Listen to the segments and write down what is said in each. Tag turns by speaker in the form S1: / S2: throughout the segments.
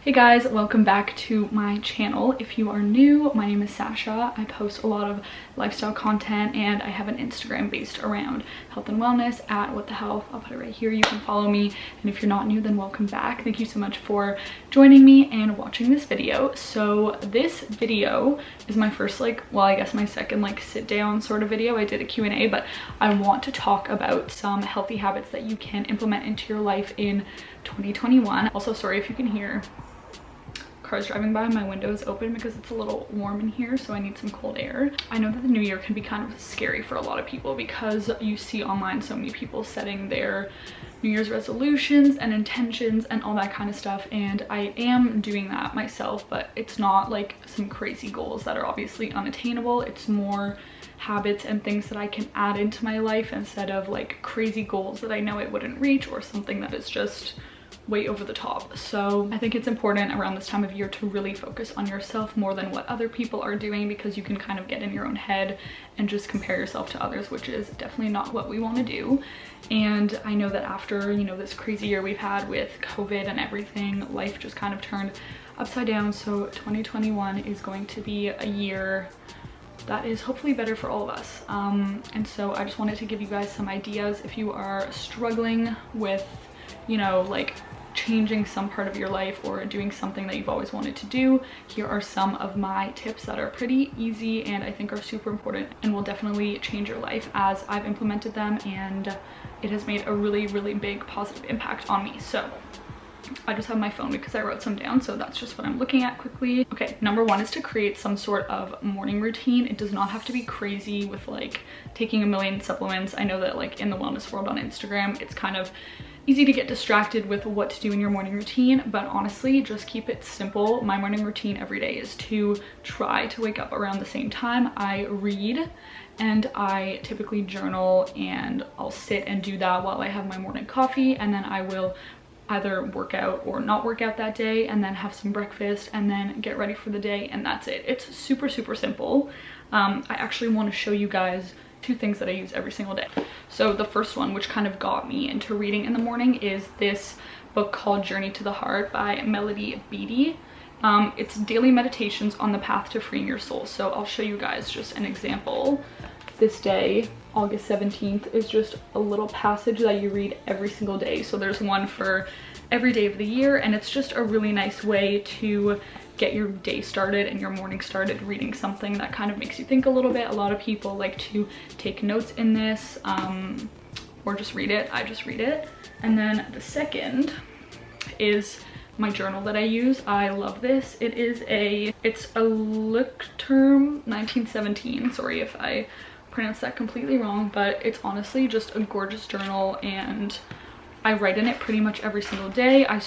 S1: Hey guys, welcome back to my channel. If you are new, my name is Sasha. I post a lot of lifestyle content and I have an Instagram based around health and wellness at What The Health. I'll put it right here. You can follow me. And if you're not new, then welcome back. Thank you so much for joining me and watching this video. So this video is my first I guess my second sit down sort of video. I did a Q&A, but I want to talk about some healthy habits that you can implement into your life in 2021. Also, sorry if you can hear cars driving by. My window is open because it's a little warm in here, so I need some cold air. I know that the new year can be kind of scary for a lot of people because you see online so many people setting their New Year's resolutions and intentions and all that kind of stuff, and I am doing that myself, but it's not like some crazy goals that are obviously unattainable. It's more habits and things that I can add into my life instead of like crazy goals that I know I wouldn't reach or something that is just way over the top. So I think it's important around this time of year to really focus on yourself more than what other people are doing, because you can kind of get in your own head and just compare yourself to others, which is definitely not what we want to do. And I know that after, this crazy year we've had with COVID and everything, life just kind of turned upside down. So 2021 is going to be a year that is hopefully better for all of us. And so I just wanted to give you guys some ideas if you are struggling with, changing some part of your life or doing something that you've always wanted to do. Here are some of my tips that are pretty easy and I think are super important and will definitely change your life as I've implemented them, and it has made a really big positive impact on me. So I just have my phone because I wrote some down, so that's just what I'm looking at quickly. Okay, number one is to create some sort of morning routine. It does not have to be crazy with taking a million supplements. I know that in the wellness world on Instagram, it's kind of easy to get distracted with what to do in your morning routine, but honestly, just keep it simple. My morning routine every day is to try to wake up around the same time. I read and I typically journal, and I'll sit and do that while I have my morning coffee, and then I will either work out or not work out that day, and then have some breakfast and then get ready for the day, and that's it. It's super simple. I actually want to show you guys two things that I use every single day. So the first one, which kind of got me into reading in the morning, is this book called Journey to the Heart by Melody Beattie. It's daily meditations on the path to freeing your soul. So I'll show you guys just an example. This day, August 17th, is just a little passage that you read every single day. So there's one for every day of the year, and it's just a really nice way to get your day started and your morning started reading something that kind of makes you think a little bit. A lot of people like to take notes in this or just read it. I just read it. And then the second is my journal that I use. I love this. It's a Leuchtturm 1917. Sorry if I pronounced that completely wrong, but it's honestly just a gorgeous journal, and I write in it pretty much every single day. I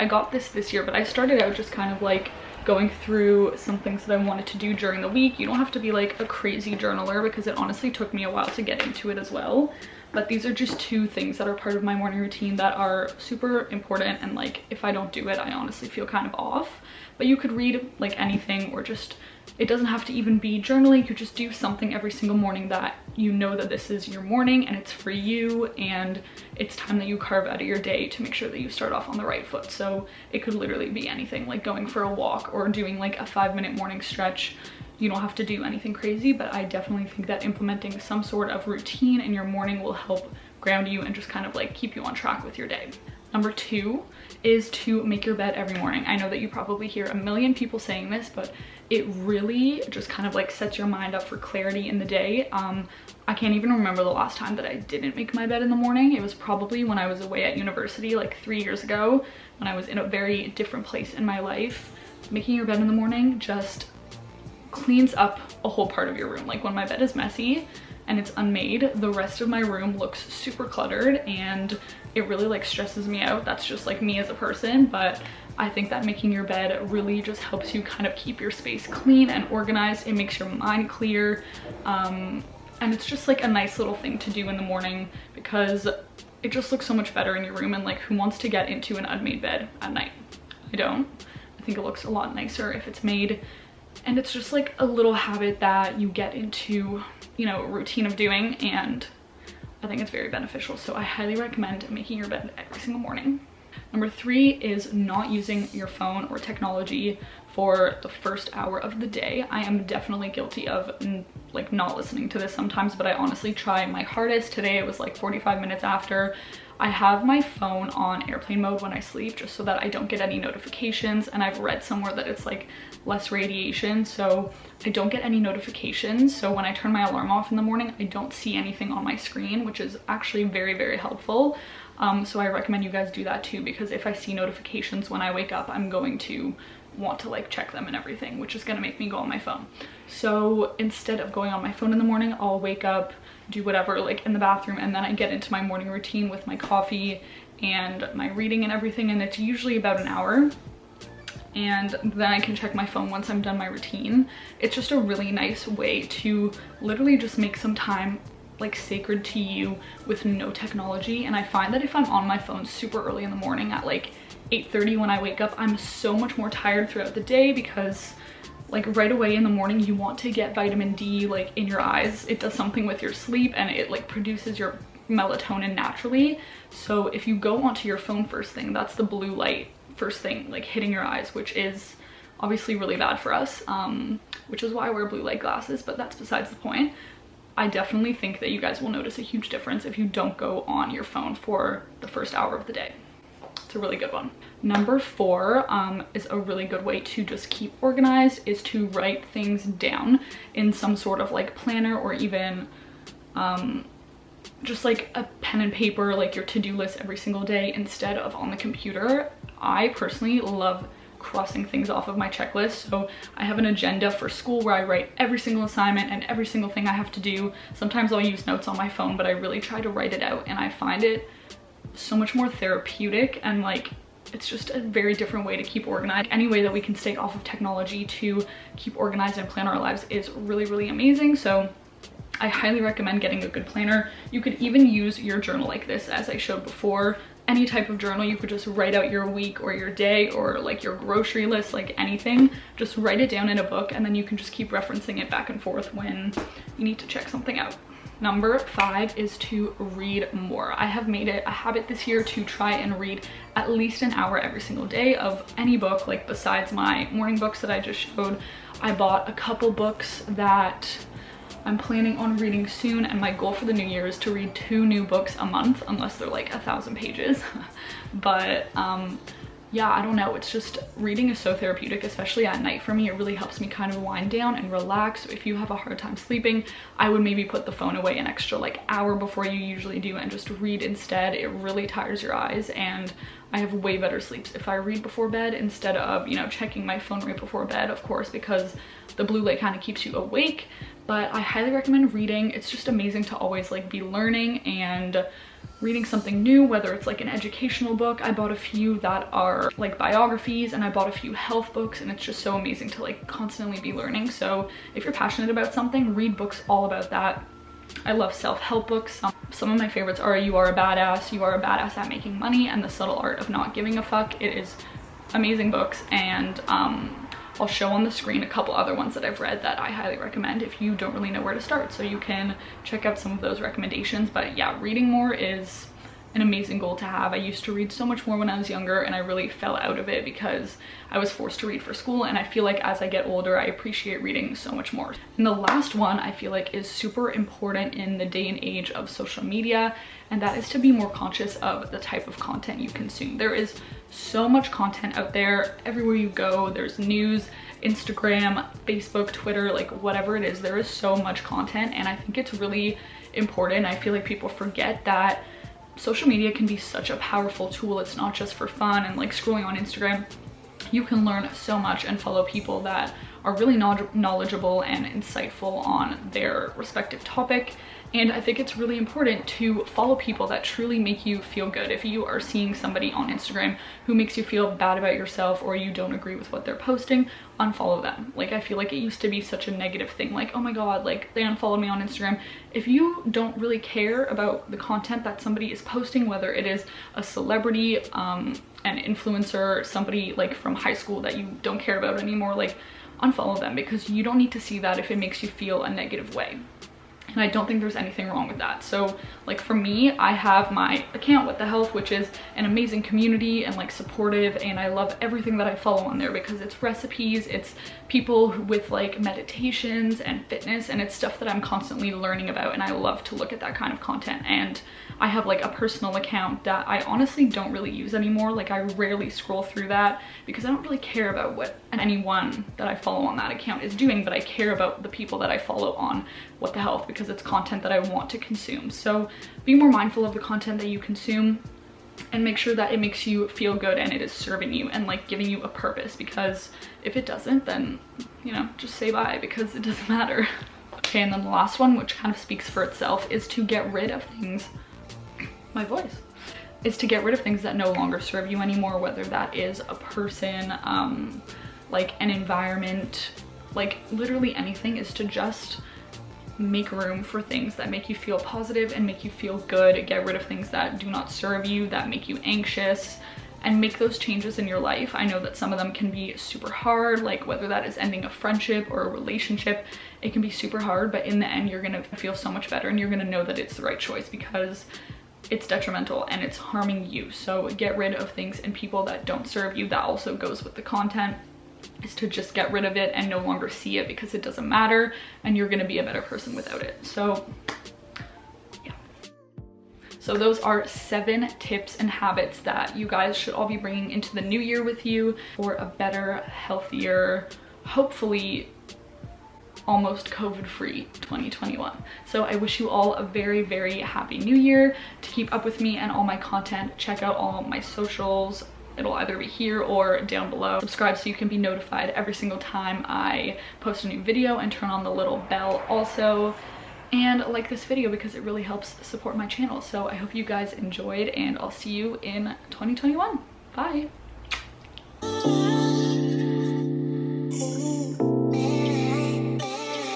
S1: got this year, but I started out just kind of going through some things that I wanted to do during the week. You don't have to be a crazy journaler, because it honestly took me a while to get into it as well. But these are just two things that are part of my morning routine that are super important, and if I don't do it, I honestly feel kind of off. But you could read anything, or just, it doesn't have to even be journaling. You just do something every single morning that you know that this is your morning and it's for you, and it's time that you carve out of your day to make sure that you start off on the right foot. So it could literally be anything, like going for a walk or doing a 5-minute morning stretch. You don't have to do anything crazy, but I definitely think that implementing some sort of routine in your morning will help ground you and just kind of keep you on track with your day. Number two is to make your bed every morning. I know that you probably hear a million people saying this, but it really just kind of sets your mind up for clarity in the day. I can't even remember the last time that I didn't make my bed in the morning. It was probably when I was away at university 3 years ago, when I was in a very different place in my life. Making your bed in the morning just cleans up a whole part of your room. When my bed is messy and it's unmade, the rest of my room looks super cluttered, and it really stresses me out. That's just me as a person, but I think that making your bed really just helps you kind of keep your space clean and organized. It makes your mind clear, and it's just a nice little thing to do in the morning, because it just looks so much better in your room. And who wants to get into an unmade bed at night? I don't. I think it looks a lot nicer if it's made. And it's just a little habit that you get into, a routine of doing, and I think it's very beneficial. So I highly recommend making your bed every single morning. Number 3 is not using your phone or technology for the first hour of the day. I am definitely guilty of like not listening to this sometimes, but I honestly try my hardest. Today it was like 45 minutes after. I have my phone on airplane mode when I sleep just so that I don't get any notifications, and I've read somewhere that it's like less radiation, so I don't get any notifications. So when I turn my alarm off in the morning, I don't see anything on my screen, which is actually very, very helpful. So I recommend you guys do that too, because if I see notifications when I wake up, I'm going to want to like check them and everything, which is going to make me go on my phone. So instead of going on my phone in the morning, I'll wake up, do whatever like in the bathroom, and then I get into my morning routine with my coffee and my reading and everything, and it's usually about an hour, and then I can check my phone once I'm done my routine. It's just a really nice way to literally just make some time like sacred to you with no technology. And I find that if I'm on my phone super early in the morning at like 8:30 when I wake up, I'm so much more tired throughout the day, because like right away in the morning you want to get vitamin D like in your eyes. It does something with your sleep, and it like produces your melatonin naturally. So if you go onto your phone first thing, that's the blue light first thing like hitting your eyes, which is obviously really bad for us, which is why I wear blue light glasses, but that's besides the point. I definitely think that you guys will notice a huge difference if you don't go on your phone for the first hour of the day. It's a really good one. Number 4 is a really good way to just keep organized, is to write things down in some sort of like planner, or even just like a pen and paper, like your to-do list every single day instead of on the computer. I personally love crossing things off of my checklist. So I have an agenda for school where I write every single assignment and every single thing I have to do. Sometimes I'll use notes on my phone, but I really try to write it out, and I find it so much more therapeutic, and like it's just a very different way to keep organized. Any way that we can stay off of technology to keep organized and plan our lives is really, really amazing. So I highly recommend getting a good planner. You could even use your journal like this, as I showed before. Any type of journal, you could just write out your week or your day or like your grocery list, like anything. Just write it down in a book, and then you can just keep referencing it back and forth when you need to check something out. Number 5 is to read more. I have made it a habit this year to try and read at least an hour every single day of any book, like besides my morning books that I just showed. I bought a couple books that I'm planning on reading soon, and my goal for the new year is to read 2 new books a month, unless they're like 1,000 pages. But yeah, I don't know, it's just, reading is so therapeutic, especially at night for me. It really helps me kind of wind down and relax. So if you have a hard time sleeping, I would maybe put the phone away an extra like hour before you usually do and just read instead. It really tires your eyes, and I have way better sleeps if I read before bed instead of, you know, checking my phone right before bed, of course, because the blue light kind of keeps you awake. But I highly recommend reading. It's just amazing to always like be learning and reading something new, whether it's like an educational book. I bought a few that are like biographies, and I bought a few health books, and it's just so amazing to like constantly be learning. So if you're passionate about something, read books all about that. I love self-help books. Some of my favorites are You Are a Badass, You Are a Badass at Making Money, and The Subtle Art of Not Giving a Fuck. It is amazing books, and I'll show on the screen a couple other ones that I've read that I highly recommend if you don't really know where to start. So you can check out some of those recommendations. But yeah, reading more is an amazing goal to have. I used to read so much more when I was younger, and I really fell out of it because I was forced to read for school, and I feel like as I get older, I appreciate reading so much more. And the last one I feel like is super important in the day and age of social media, and that is to be more conscious of the type of content you consume. There is so much content out there. Everywhere you go, there's news, Instagram, Facebook, Twitter, like whatever it is, there is so much content, and I think it's really important. I feel like people forget that social media can be such a powerful tool. It's not just for fun and like scrolling on Instagram. You can learn so much and follow people that are really knowledgeable and insightful on their respective topic. And I think it's really important to follow people that truly make you feel good. If you are seeing somebody on Instagram who makes you feel bad about yourself, or you don't agree with what they're posting, unfollow them. Like, I feel like it used to be such a negative thing, like, oh my god, like they unfollowed me on Instagram. If you don't really care about the content that somebody is posting, whether it is a celebrity, an influencer, somebody like from high school that you don't care about anymore, like unfollow them, because you don't need to see that if it makes you feel a negative way. And I don't think there's anything wrong with that. So like for me, I have my account What the Health, which is an amazing community and like supportive, and I love everything that I follow on there because it's recipes, it's people with like meditations and fitness, and it's stuff that I'm constantly learning about, and I love to look at that kind of content. And I have like a personal account that I honestly don't really use anymore. Like I rarely scroll through that because I don't really care about what anyone that I follow on that account is doing, but I care about the people that I follow on What the Health because it's content that I want to consume. So be more mindful of the content that you consume and make sure that it makes you feel good and it is serving you and like giving you a purpose, because if it doesn't, then, you know, just say bye because it doesn't matter. Okay, and then the last one, which kind of speaks for itself, is to get rid of things. My voice is to get rid of things that no longer serve you anymore, whether that is a person, like an environment, like literally anything, is to just make room for things that make you feel positive and make you feel good. Get rid of things that do not serve you, that make you anxious, and make those changes in your life. I know that some of them can be super hard, like whether that is ending a friendship or a relationship, it can be super hard, but in the end, you're gonna feel so much better and you're gonna know that it's the right choice because it's detrimental and it's harming you. So get rid of things and people that don't serve you. That also goes with the content, is to just get rid of it and no longer see it because it doesn't matter and you're gonna be a better person without it. So yeah. So those are 7 tips and habits that you guys should all be bringing into the new year with you for a better, healthier, hopefully almost COVID-free 2021. So I wish you all a very, very happy new year. To keep up with me and all my content, check out all my socials. It'll either be here or down below. Subscribe so you can be notified every single time I post a new video, and turn on the little bell also. And like this video because it really helps support my channel. So I hope you guys enjoyed, and I'll see you in 2021. Bye.